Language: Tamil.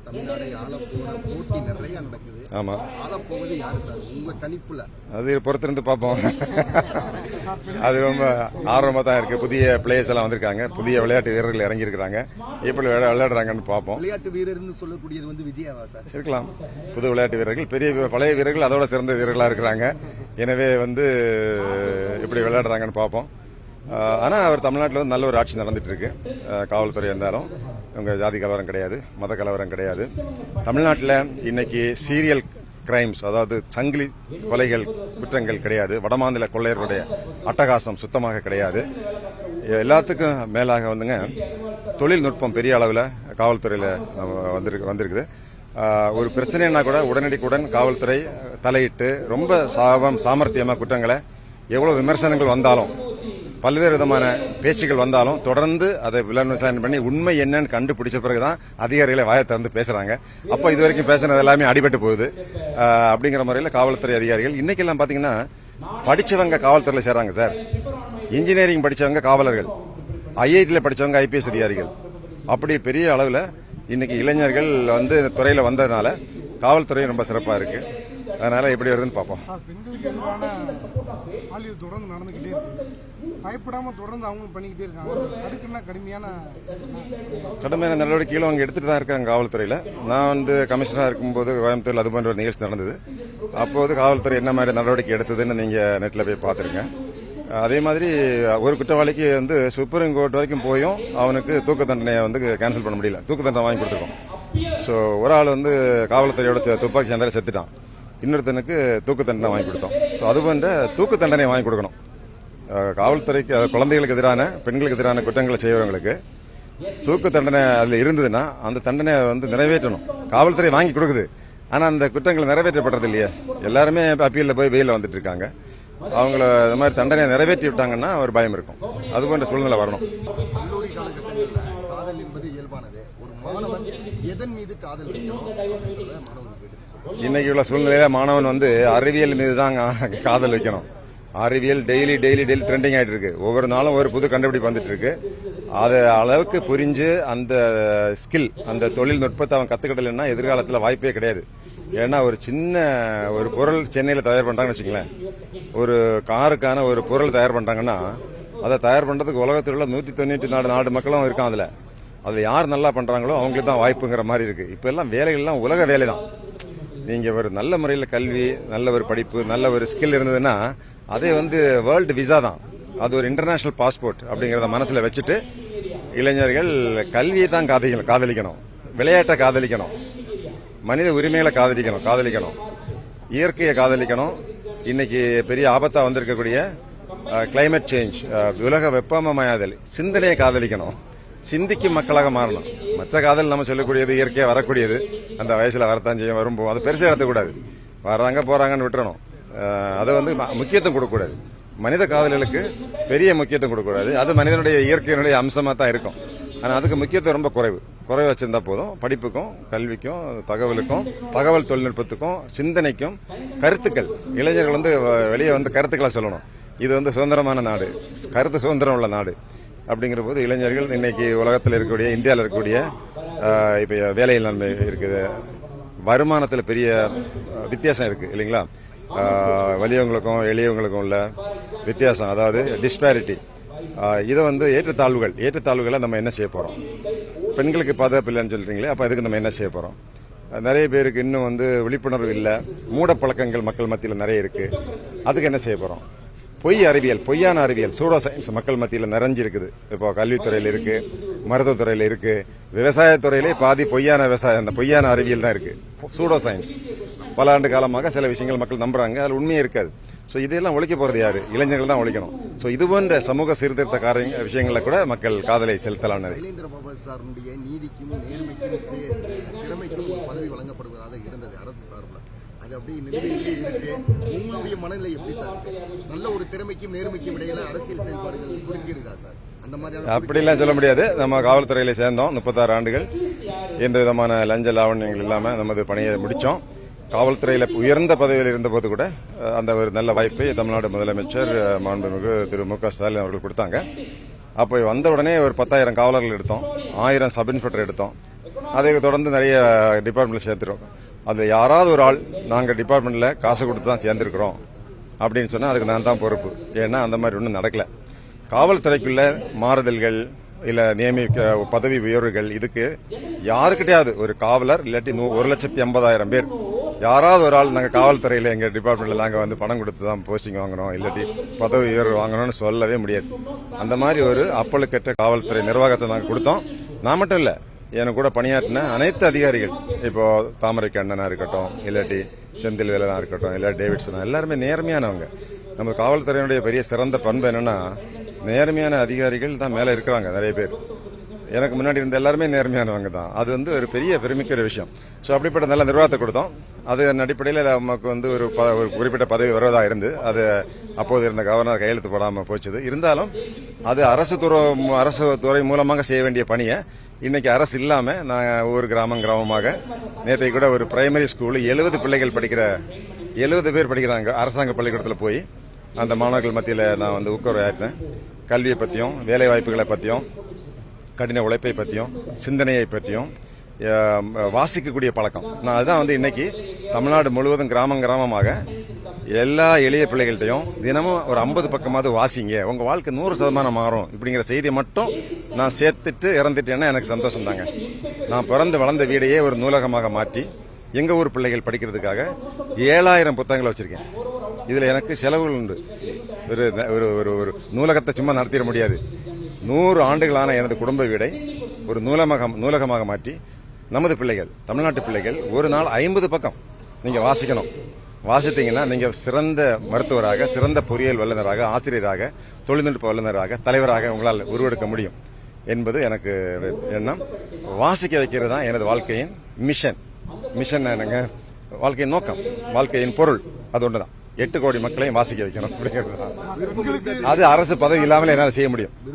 தமிழ்நாடு ஆளப்போற போட்டி நிறைய நடக்குது. ஆமா, ஆளப்போவது யாரு சார் உங்க கணிப்புல? அது பொறுத்திருந்து பார்ப்போம். அது ரொம்ப ஆர்வமா தான் இருக்கு. புதிய பிளேயர்ஸ் எல்லாம் வந்திருக்காங்க, புதிய விளையாட்டு வீரர்கள் இறங்கி இருக்காங்க. எப்படி விளையாடுறாங்கன்னு பார்ப்போம். விளையாட்டு வீரர்னு சொல்லக்கூடியது வந்து விஜயாவா சார்? இருக்கலாம். புது விளையாட்டு வீரர்கள், பழைய வீரர்கள் அதோட சிறந்த வீரர்களா இருக்கிறாங்க. எனவே வந்து எப்படி விளையாடுறாங்கன்னு பார்ப்போம். ஆனா அவர் தமிழ்நாட்டில் வந்து நல்ல ஒரு ஆட்சி நடந்துட்டு இருக்கு. காவல்துறை இருந்தாலும் இவங்க ஜாதி கலவரம் கிடையாது, மத கலவரம் கிடையாது. தமிழ்நாட்டில் இன்னைக்கு சீரியல் கிரைம்ஸ், அதாவது சங்கிலி கொலைகள் குற்றங்கள் கிடையாது. வடமாநில கொள்ளையர்களுடைய அட்டகாசம் சுத்தமாக கிடையாது. எல்லாத்துக்கும் மேலாக வந்துங்க தொழில்நுட்பம் பெரிய அளவில் காவல்துறையில் வந்திருக்குது. ஒரு பிரச்சனைனா கூட உடனடிக்குடன் காவல்துறை தலையிட்டு ரொம்ப சாமர்த்தியமாக குற்றங்களை எவ்வளவு விமர்சனங்கள் வந்தாலும் பல்வேறு விதமான பேச்சுகள் வந்தாலும் தொடர்ந்து அதை விசாரணை பண்ணி உண்மை என்னன்னு கண்டுபிடிச்ச பிறகுதான் அதிகாரிகளை வாயை திறந்து பேசுறாங்க. அப்ப இதுவரைக்கும் பேசுனது எல்லாமே அடிபட்டு போகுது. அப்படிங்கிற முறையில் காவல்துறை அதிகாரிகள் இன்னைக்கெல்லாம் பாத்தீங்கன்னா படிச்சவங்க காவல்துறையில சேர்றாங்க சார். இன்ஜினியரிங் படிச்சவங்க காவலர்கள், ஐஐடியில் படிச்சவங்க ஐபிஎஸ் அதிகாரிகள். அப்படி பெரிய அளவில் இன்னைக்கு இளைஞர்கள் வந்து இந்த துறையில வந்ததுனால காவல்துறை ரொம்ப சிறப்பா இருக்கு. அதனால எப்படி வருதுன்னு பார்ப்போம். பெண்களுக்கு எதிரான பாலியல் தொடர்ந்து நடந்துகிட்டே இருக்கு. பயப்படாம தொடர்ந்து அவங்க பண்ணிக்கிட்டே இருக்காங்க. அதுக்குன்னா கடுமையான நடவடிக்கைகளும் அவங்க எடுத்துட்டு தான் இருக்காங்க காவல்துறையில. நான் வந்து கமிஷனரா இருக்கும்போது கோயம்புத்தூர்ல அது போன்ற ஒரு நிகழ்ச்சி நடந்தது. அப்போது காவல்துறை என்ன மாதிரி நடவடிக்கை எடுத்ததுன்னு நீங்க நெட்ல போய் பாத்துருங்க. அதே மாதிரி ஒரு குற்றவாளிக்கு வந்து சுப்ரீம் கோர்ட் வரைக்கும் போயும் அவனுக்கு தூக்கு தண்டனையை வந்து கேன்சல் பண்ண முடியல. தூக்கு தண்டனை வாங்கி கொடுத்துருக்கோம். ஸோ ஒரு ஆள் வந்து காவல்துறையோட துப்பாக்கி சண்டையில் செத்துட்டான், இன்னொருத்தனுக்கு தூக்கு தண்டனை வாங்கி கொடுத்தோம். ஸோ அது போன்ற தூக்கு தண்டனை வாங்கி கொடுக்கணும். காவல்துறைக்கு குழந்தைகளுக்கு எதிரான பெண்களுக்கு எதிரான குற்றங்களை செய்வவங்களுக்கு தூக்கு தண்டனை அதில் இருந்ததுன்னா அந்த தண்டனையை வந்து நிறைவேற்றணும். காவல்துறை வாங்கி கொடுக்குது, ஆனால் அந்த குற்றங்களை நிறைவேற்றப்படுறது இல்லையா. எல்லாருமே அப்பீலில் போய் வெயில வந்துட்டு இருக்காங்க. அவங்கள இந்த மாதிரி தண்டனையை நிறைவேற்றி விட்டாங்கன்னா ஒரு பயம் இருக்கும். அது போன்ற சூழ்நிலை வரணும். கல்லூரி காலகட்டங்களில் காதல் என்பது இயல்பானது. ஒரு மாணவன் எதன் மீது காதல் இன்னைக்கு உள்ள சூழ்நிலையில மாணவன் வந்து அறிவியல் மீது தான் காதல் வைக்கணும். அறிவியல் டெய்லி ட்ரெண்டிங் ஆயிட்டு இருக்கு. ஒவ்வொரு நாளும் ஒரு புது கண்டுபிடிப்பு வந்துட்டு இருக்கு. அது அளவுக்கு புரிஞ்சு அந்த ஸ்கில், அந்த தொழில்நுட்பத்தை அவன் கத்துக்கிட்டலன்னா எதிர்காலத்தில் வாய்ப்பே கிடையாது. ஏன்னா ஒரு சின்ன ஒரு பொருள் சென்னையில் தயார் பண்றாங்கன்னு வச்சுங்களேன், ஒரு காருக்கான ஒரு பொருள் தயார் பண்றாங்கன்னா அதை தயார் பண்றதுக்கு உலகத்தில் உள்ள 194 நாடு மக்களும் இருக்கான். அதுல யார் நல்லா பண்றாங்களோ அவங்களுக்கு தான் வாய்ப்புங்கிற மாதிரி இருக்கு. இப்ப எல்லாம் வேலைகள்லாம் உலக வேலை தான். நீங்க ஒரு நல்ல முறையில் கல்வி, நல்ல ஒரு படிப்பு, நல்ல ஒரு ஸ்கில் இருந்ததுன்னா அதே வந்து வேர்ல்டு விசா தான். அது ஒரு இன்டர்நேஷனல் பாஸ்போர்ட் அப்படிங்கறத மனசுல வச்சுட்டு இளைஞர்கள் கல்வியை தான் காதலிக்கணும், விளையாட்டை காதலிக்கணும், மனித உரிமைகளை காதலிக்கணும், இயற்கையை காதலிக்கணும். இன்னைக்கு பெரிய ஆபத்தா வந்திருக்கக்கூடிய கிளைமேட் சேஞ்ச், உலக வெப்பமயமாதல், சிந்தனையை காதலிக்கணும், சிந்திக்கும் மக்களாக மாறணும். மற்ற காதல் நம்ம சொல்லக்கூடியது இயற்கையா வரக்கூடியது, அந்த வயசுல வரத்தான் செய்யும், வரும்போது அதை பெருசாக எடுத்துக்கூடாது. வர்றாங்க போறாங்கன்னு விட்டுறணும். அதை வந்து முக்கியத்துவம் கொடுக்கக்கூடாது. மனித காதல்களுக்கு பெரிய முக்கியத்துவம் கொடுக்கக்கூடாது. அது மனிதனுடைய இயற்கையினுடைய அம்சமா தான் இருக்கும். ஆனால் அதுக்கு முக்கியத்துவம் ரொம்ப குறைவு வச்சிருந்தா போதும். படிப்புக்கும், கல்விக்கும், தகவல் தொழில்நுட்பத்துக்கும், சிந்தனைக்கும், கருத்துக்கள், இளைஞர்கள் வந்து வெளியே வந்து கருத்துக்களை சொல்லணும். இது வந்து சுதந்திரமான நாடு, கருத்து சுதந்திரம் உள்ள நாடு. அப்படிங்கிற போது இளைஞர்கள் இன்னைக்கு உலகத்தில் இருக்கக்கூடிய, இந்தியாவில் இருக்கக்கூடிய இப்ப வேலையில்லாமை இருக்குது, வருமானத்தில் பெரிய வித்தியாசம் இருக்கு இல்லைங்களா. வலியவங்களுக்கும் எளியவங்களுக்கும் உள்ள வித்தியாசம், அதாவது டிஸ்பாரிட்டி. இதை வந்து ஏற்றத்தாழ்வுகளை நம்ம என்ன செய்ய போறோம்? பெண்களுக்கு பாதுகாப்பு இல்லைன்னு சொல்றீங்களே, அப்ப அதுக்கு நம்ம என்ன செய்ய போறோம்? நிறைய பேருக்கு இன்னும் வந்து விழிப்புணர்வு இல்லை, மூடப்பழக்கங்கள் மக்கள் மத்தியில் நிறைய இருக்கு. அதுக்கு என்ன செய்ய போறோம்? பொய்யான அறிவியல், சூடோ சயின்ஸ் மக்கள் மத்தியில் நிறைஞ்சிருக்குது. இப்போ கல்வித்துறையில் இருக்கு, மருத்துவத்துறையில் இருக்கு, விவசாயத்துறையிலே பாதி பொய்யான விவசாயம், அந்த பொய்யான அறிவியல் தான் இருக்கு, சூடோ சயின்ஸ். பல ஆண்டு காலமாக சில விஷயங்கள் மக்கள் நம்புறாங்க, அதில் உண்மையே இருக்காது. ஸோ இதெல்லாம் ஒழிக்க போறது யாரு? இளைஞர்கள் தான் ஒழிக்கணும். ஸோ இது போன்ற சமூக சீர்திருத்த விஷயங்கள கூட மக்கள் காதலை செலுத்தலாம். சைலேந்திர பாபு சாருடைய நீதிக்கும் நேர்மைக்கும் திறமைக்கும் பதவி வழங்கப்படுவதாக இருந்தது அரசு சார்பில். அது அப்படியே நிலுவையிலே இருக்கு. உங்களுடைய மனநிலை எப்படி சார்? நல்ல ஒரு திறமைக்கும் நேர்மைக்கும் இடையில அரசியல் செயல்பாடுகள் குறுக்கிடுதா சார்? அந்த மாதிரி அப்படிலாம் சொல்ல முடியாது. நம்ம காவல்துறையில சேர்ந்தோம் 36 ஆண்டுகள். எந்த விதமான லஞ்ச லாவண்யங்கள் இல்லாம நமது பணியை முடிச்சோம். காவல்துறையில உயர்ந்த பதவியில் இருந்தபோது கூட அந்த ஒரு நல்ல வாய்ப்பை தமிழ்நாடு முதலமைச்சர் மாண்புமிகு திரு மு.க. ஸ்டாலின் அவர்கள் கொடுத்தாங்க. அப்போ வந்த உடனே ஒரு 10,000 காவலர்கள் எடுத்தோம், 1000 சப் இன்ஸ்பெக்டர் எடுத்தோம். அதை தொடர்ந்து நிறைய டிபார்ட்மெண்ட்ல சேர்த்துறோம். அதுல யாராவது ஒரு ஆள் நாங்க டிபார்ட்மெண்ட்ல காசு கொடுத்து தான் சேர்ந்திருக்கிறோம் அப்படின்னு சொன்னா அதுக்கு நான் தான் பொறுப்பு. ஏன்னா அந்த மாதிரி ஒன்றும் நடக்கல. காவல்துறைக்குள்ள மாறுதல்கள் இல்ல நியமிக்க பதவி உயர்வுகள் இதுக்கு யாருக்கிட்டையாவது ஒரு காவலர் இல்லாட்டி 1,80,000 பேர் யாராவது ஒரு ஆள் நாங்க காவல்துறையில எங்க டிபார்ட்மெண்ட்ல நாங்க வந்து பணம் கொடுத்து தான் போஸ்டிங் வாங்கணும் இல்லாட்டி பதவி உயர்வு வாங்கணும்னு சொல்லவே முடியாது. அந்த மாதிரி ஒரு அப்பழுக்கற்ற காவல்துறை நிர்வாகத்தை நாங்க கொடுத்தோம். நான் மட்டும் இல்ல, எனக்கு கூட பணியாற்றின அனைத்து அதிகாரிகள், இப்போ தாமரை கண்ணனா இருக்கட்டும் இல்லாட்டி செந்தில் வேலனா இருக்கட்டும் இல்லாட்டி டேவிட்சனா, எல்லாருமே நேர்மையானவங்க. நம்ம காவல்துறையினுடைய பெரிய சிறந்த பண்பு என்னன்னா நேர்மையான அதிகாரிகள் தான் மேல இருக்கிறாங்க நிறைய பேர். எனக்கு முன்னாடி இருந்த எல்லாருமே நேர்மையானவங்க தான். அது வந்து ஒரு பெரிய பெருமிக்கிற விஷயம். ஸோ அப்படிப்பட்ட நல்ல நிர்வாகத்தை கொடுத்தோம். அதன் அடிப்படையில் நமக்கு வந்து ஒரு குறிப்பிட்ட பதவி வருவதா இருந்து அது அப்போது இருந்த கவர்னர் கையெழுத்து போடாமல் போச்சுது. இருந்தாலும் அது அரசு துறை மூலமாக செய்ய வேண்டிய பணியை இன்னைக்கு அரசு இல்லாம நான் ஒவ்வொரு கிராமமாக நேற்றை கூட ஒரு பிரைமரி ஸ்கூல் 70 பிள்ளைகள் படிக்கிற 70 பேர் படிக்கிறாங்க அரசாங்க பள்ளிக்கூடத்தில் போய் அந்த மாணவர்கள் மத்தியில் நான் வந்து ஊக்குவித்தேன். கல்வியை பற்றியும் வேலை வாய்ப்புகளை பற்றியும் கடின உழைப்பை பற்றியும் சிந்தனையை பற்றியும் வாசிக்கக்கூடிய பழக்கம். நான் அதுதான் வந்து இன்னைக்கு தமிழ்நாடு முழுவதும் கிராமமாக எல்லா எளிய பிள்ளைகள்கிட்டையும் தினமும் ஒரு 50 பக்கமாவது வாசிங்க, உங்க வாழ்க்கை 100% மாறும் இப்படிங்கிற செய்தியை மட்டும் நான் சேர்த்துட்டு இறந்துட்டேன்னா எனக்கு சந்தோஷம் தாங்க. நான் பிறந்து வளர்ந்த வீடையே ஒரு நூலகமாக மாற்றி எங்க ஊர் பிள்ளைகள் படிக்கிறதுக்காக 7000 புத்தகங்களை வச்சிருக்கேன். இதுல எனக்கு செலவுகள் உண்டு. ஒரு நூலகத்தை சும்மா நடத்திட முடியாது. 100 ஆண்டுகளான எனது குடும்ப வீடை ஒரு நூலகமாக மாற்றி நமது பிள்ளைகள், தமிழ்நாட்டு பிள்ளைகள் ஒரு நாள் 50 பக்கம் நீங்க வாசிக்கணும். வாசித்தீங்கன்னா நீங்க சிறந்த மருத்துவராக, சிறந்த பொறியியல் வல்லுநராக, ஆசிரியராக, தொழில்நுட்ப வல்லுநராக, தலைவராக உங்களால் உருவெடுக்க முடியும் என்பது எனக்கு எண்ணம். வாசிக்க வைக்கிறது தான் எனது வாழ்க்கையின் மிஷன். மிஷன் என்னங்க? வாழ்க்கையின் நோக்கம், வாழ்க்கையின் பொருள் அது ஒன்றுதான். 8 கோடி மக்களையும் வாசிக்க வைக்கணும் அப்படிங்கிறது தான். அது அரசு பதவி இல்லாமல் என்னால் செய்ய முடியும்.